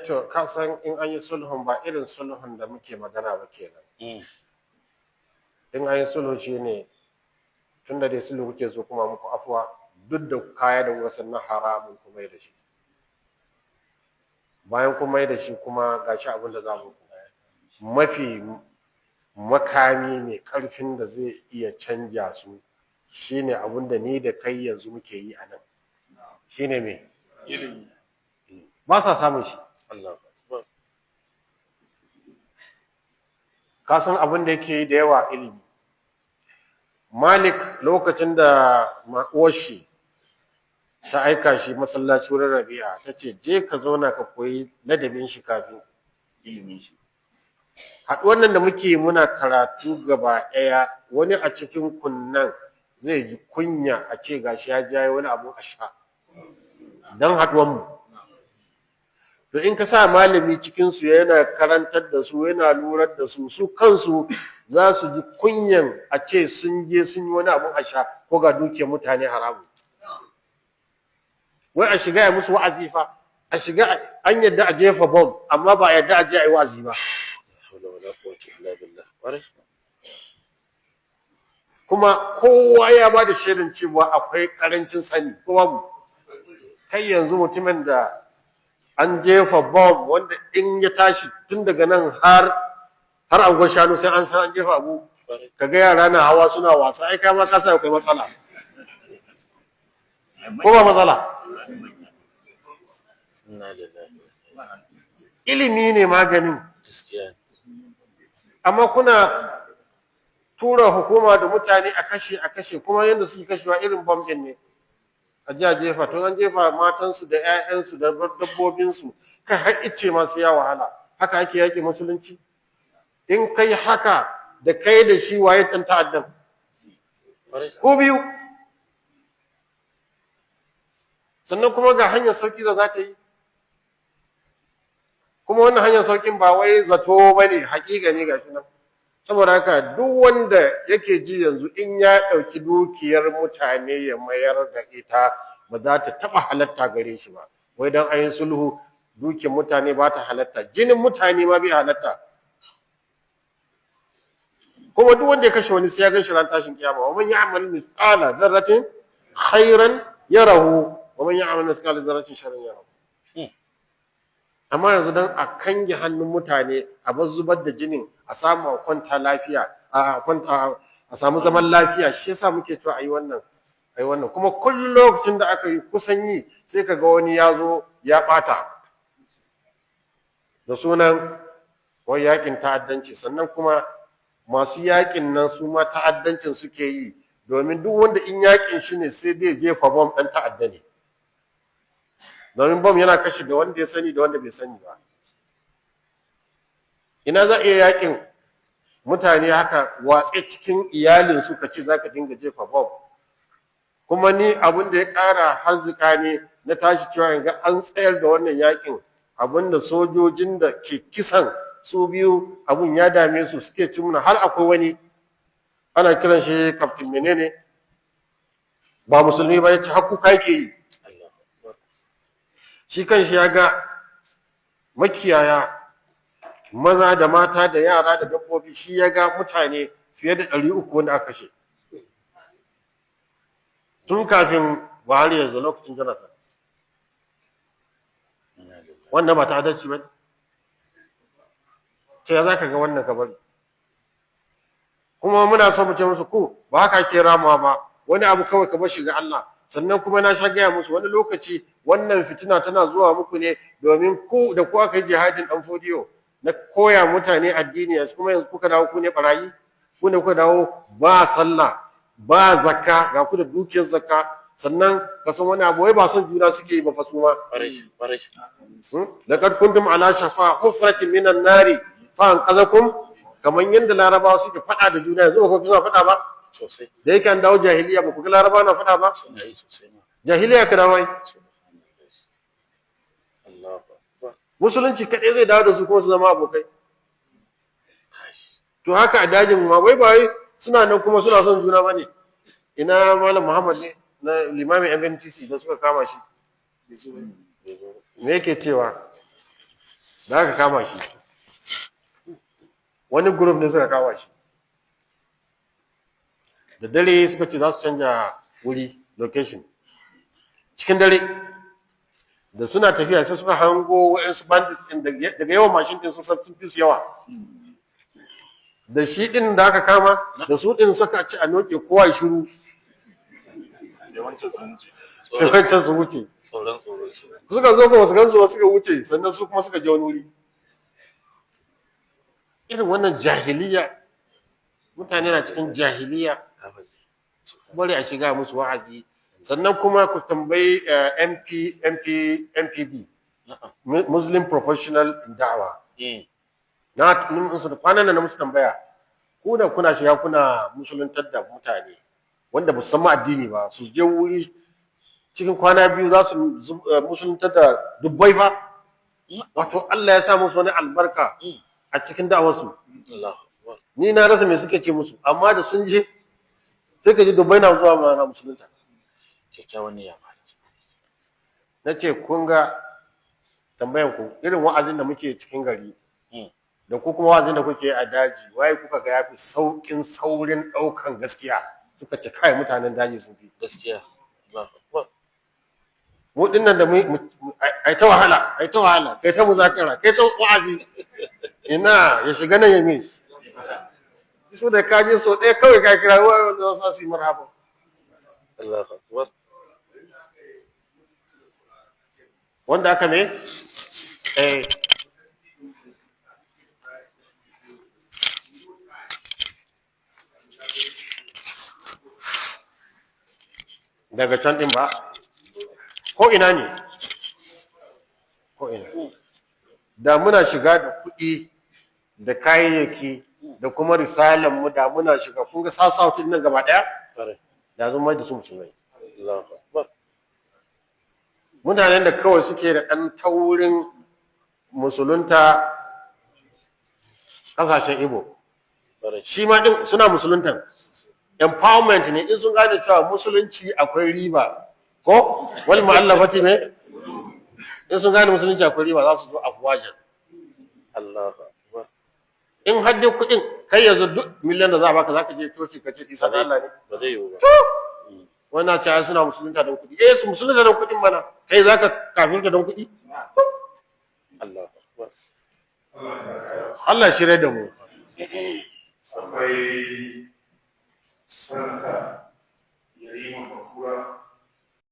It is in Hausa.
to ka san in an yi sulhun ba irin sulhun da muke magana ba kenan. In an yi sulhu shine tunda dai sulhu kuke so kuma muku afuwa duk da kaya da kuka san na haramun kuma da shi. Bayan kuma da shi kuma gashi abin da za mu mafi makami mai karfin da zai iya canja su shine abin da ni da kai yanzu muke yi a nan. Shine me? Ilimi. Ba sa samun shi. Ka san abin da yake yi da yawa ilimi. Malik lokacin da uwar shi ta aika shi masallaci wurin Rabi'a ta ce je ka zauna ka koyi ladabin shi kafin ilimin shi. Haɗuwan nan da muke muna karatu gaba ɗaya wani a cikin kunnan zai ji kunya a ce gashi ya jaye wani abu a sha don haɗuwan mu. To in ka sa malami cikin su yana karantar da su yana lurar da su su kansu za su ji kunyan a ce sun je sun yi wani abu a sha ko ga dukiyar mutane haramu. Wai a shiga ya musu wa'azi fa a shiga an yadda a jefa bom amma ba a yadda a je a yi wa'azi ba. Kuma kowa ya ba da shaidan cewa akwai karancin sani ko babu. Kai yanzu mutumin da an jefa bom wanda in ya tashi tun daga nan har angon shanu sai an san an jefa abu kaga yara na hawa suna wasa ai kai ma ka sa akwai matsala ko ba matsala. Ilimi ne maganin amma kuna tura hukuma da mutane a kashe kuma yadda suke kashewa irin bom din ne a jefa to an jefa matansu da 'ya'yansu da dabbobinsu kai har ice masu ya wahala. Haka ake yaƙi musulunci. In kai haka da kai da shi waye ɗan ta'addan ko biyu. Sannan kuma ga hanyar sauki da za ta yi kuma wannan hanyar saukin ba wai zato ba ne haƙiƙa ne gashi nan. Saboda haka duk wanda yake ji yanzu in ya ɗauki dukiyar mutane ya mayar da ita ba za ta taɓa halatta gare shi ba. Wai don ayin sulhu dukiyar mutane ba ta halatta jinin mutane ma bai halatta. Kuma duk wanda ya kashe wani sai ya gan shi ran tashin kiyama. Wa man ya'mal mithqala dharratin khairan yarahu wa man ya'mal mithqala dharratin sharran yarahu. Amma yanzu dan a kange hannun mutane a bar zubar da jinin a samu a kwanta lafiya a samu zaman lafiya shi yasa muke cewa ayi wannan kuma kullum lokacin da aka yi kusan yi sai kaga wani ya zo ya bata da sunan wai yakin ta'addanci. Sannan kuma masu yakin nan su ma ta'addancin suke yi domin duk wanda in yakin shi ne sai dai jefa bom ɗan ta'adda ne. Domin bom yana kashe da wanda ya sani da wanda bai sani ba. Ina za a iya yakin mutane haka watse cikin iyalin su ka ce za ka dinga jefa bom. Kuma ni abin da ya ƙara harzika ne na tashi cewa in ga an tsayar da wannan yakin abin da sojojin da ke kisan su biyu abun ya dame su suke cimma har akwai wani ana kiran shi kaftin menene ba musulmi ba ya ce hakuka yake yi. Shi kanshi ya ga makiyaya maza da mata da yara da dabbobi shi ya ga mutane fiye da 300 wanda aka kashe tun kafin Buhari ya zo lokacin Jonathan. Wannan ba ta adalci ba. Ce ya za ka ga wannan kabari. Kuma muna so mu ce musu ko ba haka ke ramawa ba wani abu kawai ka bar shi ga Allah. Sannan kuma na sha gaya musu wani lokaci wannan fitina tana zuwa muku ne domin ku da ku aka yi jihadin dan fodiyo na koya mutane addini yanzu kuma yanzu kuka dawo ku ne barayi ku ne kuka dawo ba sallah ba zakka ga ku da dukiyar zakka sannan ka san wani abu wai ba son juna suke yi ba fa su ma laqad kuntum ala shafa hufratin minan nari fa anqazakum kaman yanda larabawa suke fada da juna yanzu ba ku suna fada ba sosai da yake an dawo jahiliya ba ku ga larabawa na fada ba sosai jahiliya ka dawo musulunci kadai zai dawo da su kuma su zama abokai. To haka a dajin ma wai ba suna nan kuma suna son juna bane. Ina malam Muhammad ne na limamin MNTC da suka kama shi me yake cewa da aka kama shi wani group ne suka kama shi da dare suka ce za su canja wuri location cikin dare da suna tafiya sai suka hango wa'ansu bandits din daga yawan mashin din sun sabtin fi su yawa da shi din da aka kama da su din suka ci a noke kowa ya shiru sai wancan su wuce suka zo kuma su gansu ba suka wuce sannan su kuma suka je wani wuri irin wannan jahiliya mutane na cikin jahiliya bari a shiga musu wa'azi sannan kuma ku tambayi MPD Muslim Professional Da'wa na musu kwanan nan musu tambaya ku da kuna shiga kuna musuluntar da mutane wanda ba su san addini ba su je wuri cikin kwana biyu za su musuluntar da dubbai fa wato Allah ya sa musu wani albarka a cikin da'awarsu ni na rasa me suke ce musu amma da sun je sai ka ji dubbai na zuwa na musulunta kyakkyawan niyya na ce kun ga tambayan ku irin wa'azin da muke cikin gari da ku kuma wa'azin da kuke a daji waye kuka ga yafi saurin daukan gaskiya suka ce kai mutanen daji sun fi gaskiya mu dinnan da mu ai ta wahala kai ta muzakara kai ta wa'azi ina ya shiga nan ya mi su da kaje so ɗaya kawai ka kira wanda za su yi marhaba Allahu akbar wanda aka ne daga can din ba ko ina ne ko ina da muna shiga da kuɗi da kayayyaki da kuma risalan mu da muna shiga kun ga sasautin nan gaba daya da zan mai da su musulmai Allahu akbar mutanen da kawai suke da ɗan taurin musulunta ƙasashen Igbo shi ma din suna musuluntan empowerment ne in sun gane cewa musulunci akwai riba ko wal mu'allafati ne in sun gane musulunci akwai riba za su zo afwajan Allahu akbar in haddin kuɗin kai yanzu duk miliyan da za a baka za ka je coci ka ce isa da Allah ne ba zai yiwu ba wannan cewa suna musulunta don kuɗi su musulunta don kuɗin mana kai za ka kafirta don kuɗi Allahu akbar Allah shirye da mu akwai sanka yarima bakura